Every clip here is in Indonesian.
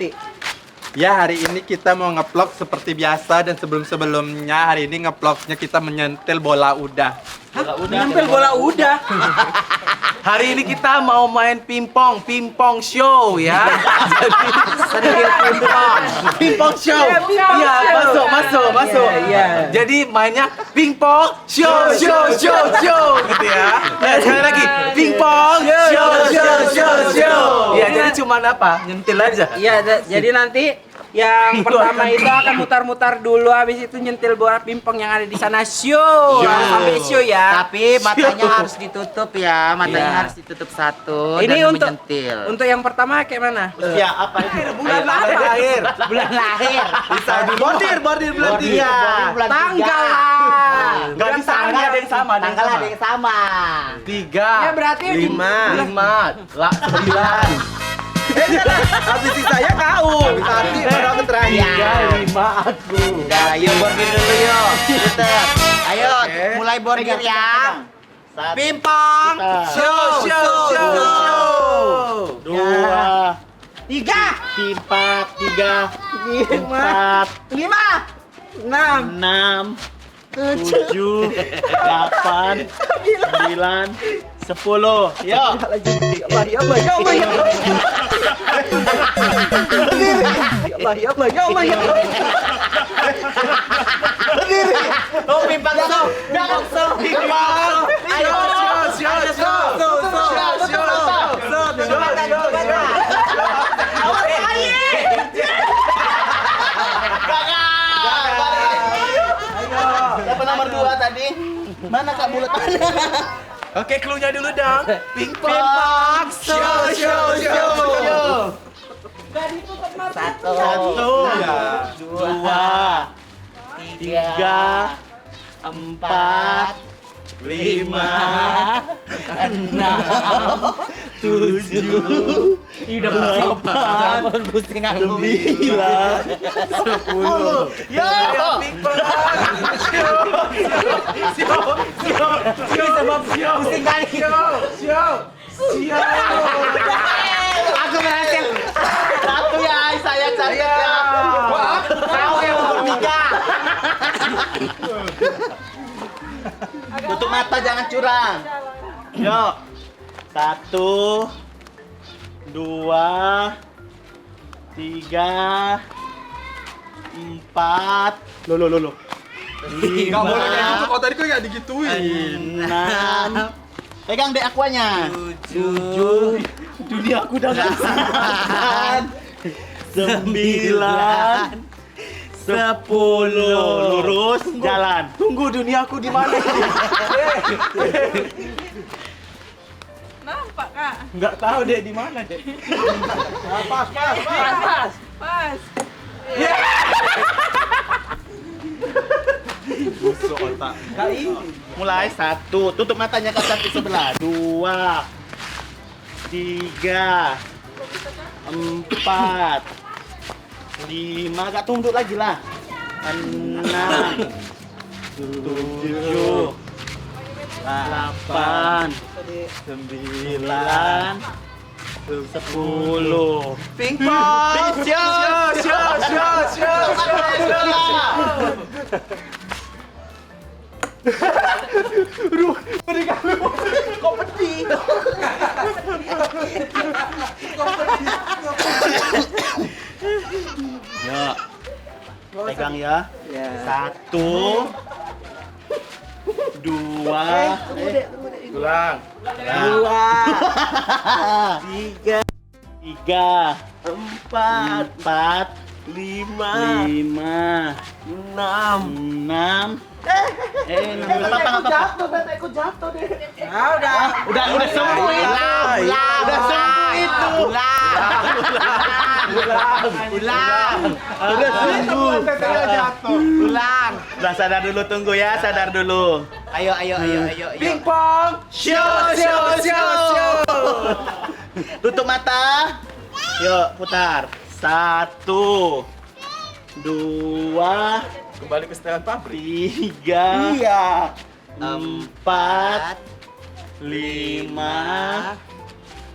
nanti? Ya, hari ini kita mau nge-vlog seperti biasa dan sebelum-sebelumnya hari ini nge-vlognya kita menyentil bola udah. Nempel bola udah. Hari ini kita mau main pingpong show ya. Sedikit Pingpong show. pingpong Iya, show. masuk. Iya. Jadi mainnya pingpong show gitu ya. Nah, sekali lagi pingpong show. Ya, jadi cuman apa? Nyentil aja. Iya, jadi nanti yang pertama itu akan mutar-mutar dulu, habis itu nyentil bola pingpong yang ada di sana show. Sampai show ya. Tapi matanya harus ditutup ya, matanya harus ditutup satu Ini dan untuk menyentil. untuk yang pertama kayak mana? Ya apa itu? Bulan lahir. Bulan lahir. Bisa bordir bulan 3. Tanggal lah. Enggak bisa, enggak ada yang sama. Tanggal ada yang sama. 3. Ya berarti 5. 9. Habis saya kau. Habis tadi orang terakhir. Ya. 5 aku. Udah, ayo bordir dulu yuk. Puter. Ayo, mulai bordir ya. Pimpong. Show. 2 3 4 3 4 5 6 6 7 8 9 10. Yuk. Oh, pimpang so. Pimpang. Ayo. Siapa nomor 2 tadi? Mana Kak buletannya? Oke, clue-nya dulu dong. Pimpang show. 1 2 3 4 5 6 7 8 9 10. Yo, pusing kali. Aku berhasil. Satu ya, saya catat ya. Kau yang nomor 3. Tutup mata, jangan curang. Yuk. 1 2 3 4 Loh. Enggak boleh kayak gitu. 5 Kok tadi kok enggak digituin? 6 Pegang deh akuanya. 7 dunia aku udah 9 10 lurus jalan. Tunggu, duniaku di mana? Nampak Kak? Enggak tahu deh di mana deh. Pas. Busuk otak. Mulai 1, tutup matanya ke samping sebelah. 2 3 4 5, agak tunduk lagi lah. 6 7 8 9 10. Pingpong show. Yuk. Pegang ya. 1 2 Ulang. 3 4 5 6 enggak apa-apa. Udah sembuh itu. Udah sembuh itu. Udah sembuh. Ulang. Udah sadar dulu, tunggu ya, sadar dulu. Ayo. Pingpong show. Tutup mata. Yuk, putar. 1 2 Kembali ke setelan pabrik. 3 4 5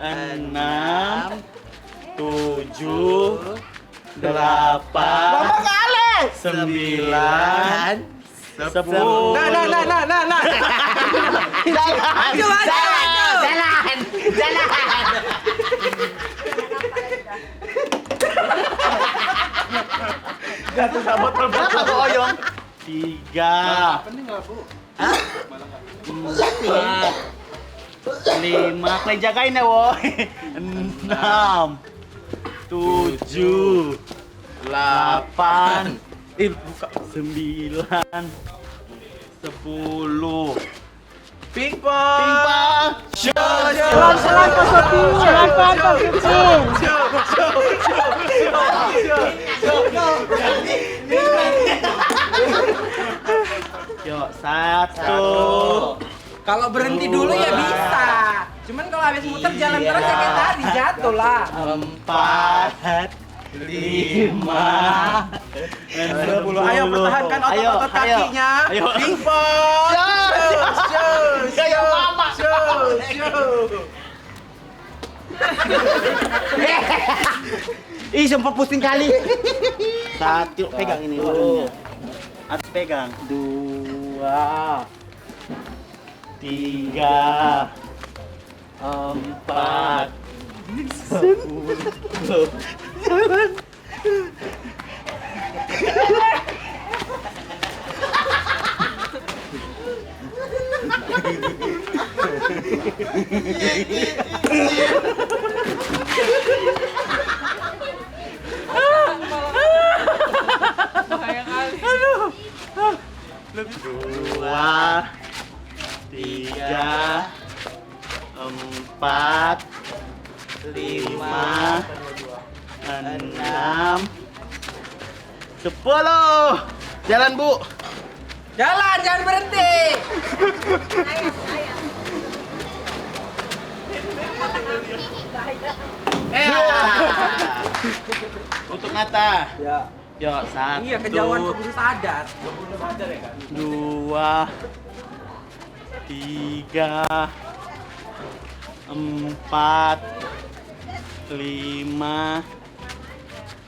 6 7 8, Berapa kali? 9, 10. Nah. Jalan. Jatuh sama botol Berapa Bu Oyong? 3, 4, 5, play jagain ya woi. 6, 7, 8, 9, 10. Pingpong. Pingpong. Pelan-pelan Pak Sofi, pelan-pelan Pak Sofi. Yuk, 1. Kalau berhenti dulu ya bisa. Cuman kalau habis muter jalan terus ya kayak tadi jatuh lah. 4, 5, 10. Ayo pertahankan otot-otot kakinya. Ayo. Pingpong. Kayak mama. Ih, sempat pusing kali. 1, pegang ini badannya. Harus pegang. 2, 3, 4, 10. Jalan. Dua, 3, 4, 5, 6, 10. Jalan Bu. Jalan, jangan berhenti. Untuk Nata. Ya. Yuk, 1. Iya, kejauhan keburu sadar. 2, 3, 4, 5,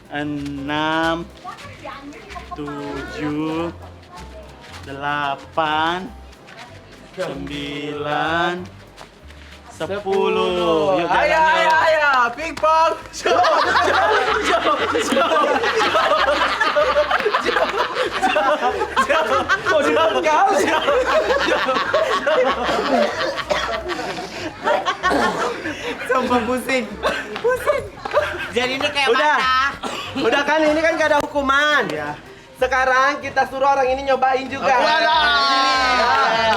6, 7, 8, 9, 10. Yuk jalan yuk. Ayo, pingpong. Sumpah pusing. Jadi ini kayak Udah. mana? Udah kan ini kan gak ada hukuman. Ya. Sekarang kita suruh orang ini nyobain juga.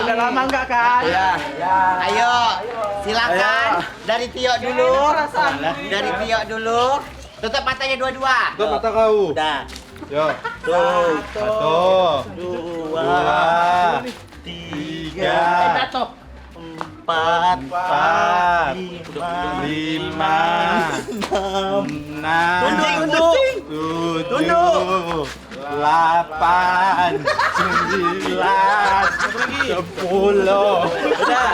Udah lama enggak kan? Ya. Ayo, silakan. Dari Tio dulu. Dari Tio dulu. Tutup matanya dua-dua. Tuh mata kau. Udah. Yo. Tuh. 1, 2, 3, 4, 4, 5, 6, 7, 8, 9, 10. Udah.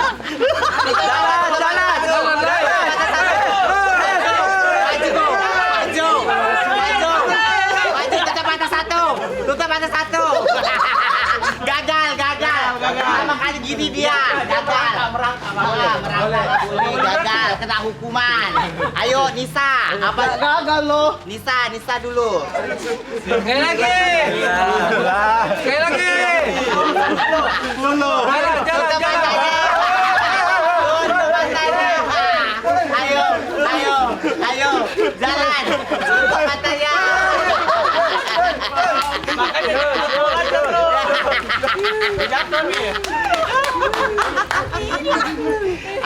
Maju, tutup mata satu. Tutup mata satu. Gagal. Pertama kali gini dia. Gagal. Merangkak. Ini gagal, kena hukuman. Ayo Nisa. Apa? Gagal loh. Nisa dulu. Sekali lagi. Sekali lagi. Jalan. Ayo, jalan. Tutup matanya.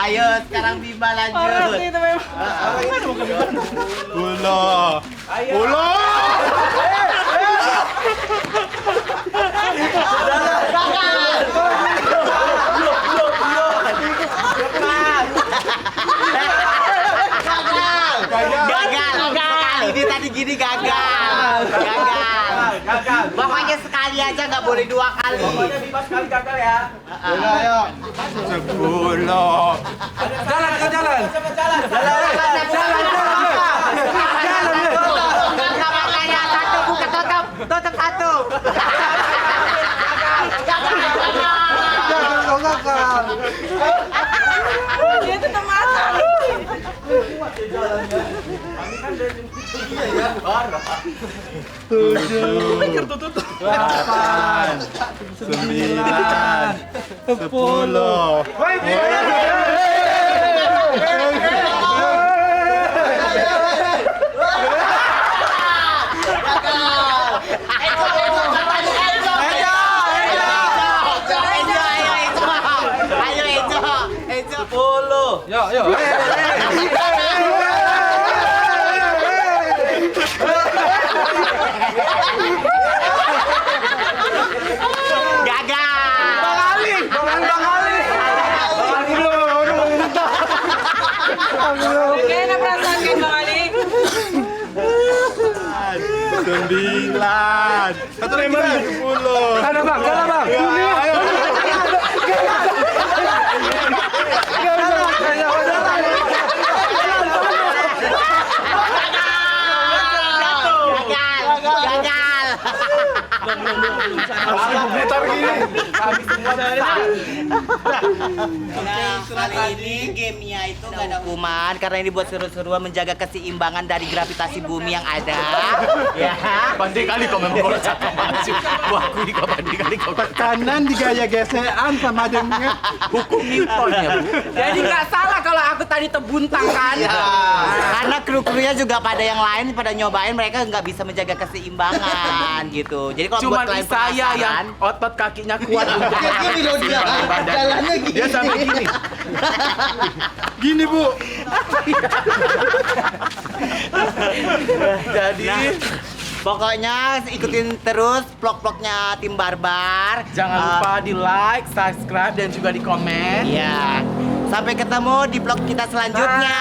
Ayo, sekarang Bima lanjut. Pulau. Gagal. Sekali ini tadi gini gagal. Pokoknya sekali aja, nggak boleh dua kali. Bima sekali gagal ya. Ayo. 10. Jalan, kau jalan. Jalan. Dia tetap matang. Delapan, 9, 10. Kaya perasaan kayo Bang Ali? 9. Satu lagi 10. Sana bang, sana bang. Gagal. Putar gini. Nah, kali ini gamenya itu gak ada hukuman karena ini buat seru-seruan menjaga keseimbangan dari gravitasi bumi yang ada. Ya. Pandai kali kau memang kalau cakap maju. Wah, aku ini kau pandai kali kau. Tekanan digaya gesean sama dengan Hukum Newtonnya, Bu. Jadi nggak salah kalau aku tadi terbuntang kan? Karena kru-krunya juga pada yang lain pada nyobain mereka nggak bisa menjaga keseimbangan gitu. Jadi kalau Cuman buat kalian saya yang penasaran, otot kakinya kuat untuk Gini loh dia. badan. Jalannya gini. Dia sampai gini. gini, Bu. Jadi pokoknya ikutin terus vlog-vlognya tim Barbar. jangan lupa di like, subscribe dan juga di komen. Iya. Sampai ketemu di vlog kita selanjutnya.